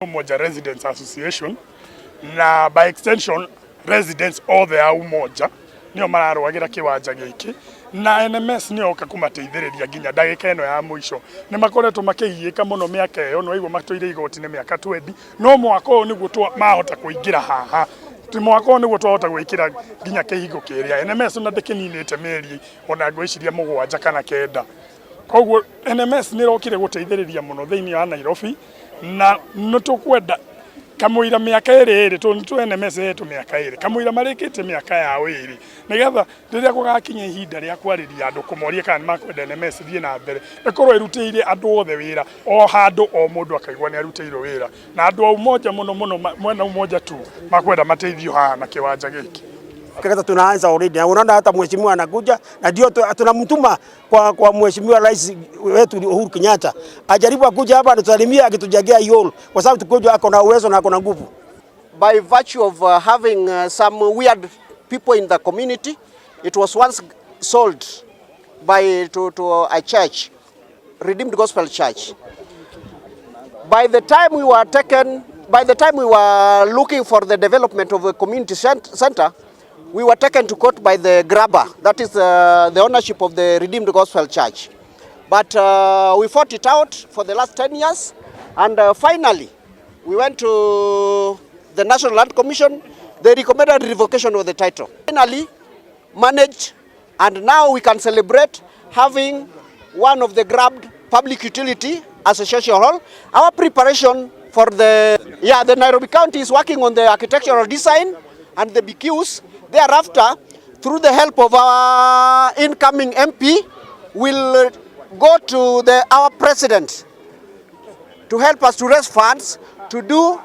Umoja Residents Association na by extension residents othe a Umoja nio mararwagira kiwanja giki na NMS nio kakumateithiriria nginya ndagika eno ya muico ni makoretwo makihiyika muno miaka iyo no igwo matwire igoti ni miaka 20 no mwaka uyu niguo mahota kuingira haha ti mwaka uyu niguo twahota gwikira nginya kihingo kiria NMS na ndikininite meri ona ngwiciria mugwanja kana kenda koguo NMS ni rokire guteithiriria muno thiini wa Nairobi na nutukwenda kamwira miaka iri tu NMS yetu miaka iri kamwira marikite miaka yao iri nigetha riria gugakinya ihinda ria kwariria andu kumoria kana makwenda NMS thie na mbere ikorwo irutire andu othe wira o handu o mundu akaigwa ni arutire wira na andu a Umoja muno mwena Umoja tu makwenda mateithio haha na kiwanja giki. Kaka tunaanza already na unaona hata mheshimiwa anakuja na ndio tunamtuma kwa mheshimiwa rais wetu Uhuru Kenyatta ajaribu akuja hapa atusalimie akitujengea yol kwa sababu tukojo ako na uwezo na ako na nguvu. By virtue of having some weird people in the community, it was once sold to a church, Redeemed Gospel Church. By the time we were looking for the development of a community center, we were taken to court by the grabber, that is the ownership of the Redeemed Gospel Church. But we fought it out for the last 10 years, and finally we went to the National Land Commission. They recommended revocation of the title. Finally managed, and now we can celebrate having one of the grabbed public utility as a social hall. Our preparation for the Nairobi County is working on the architectural design and the BQs. Thereafter, through the help of our incoming MP, we'll go to our president to help us to raise funds to do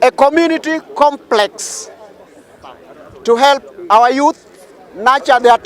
a community complex to help our youth nurture their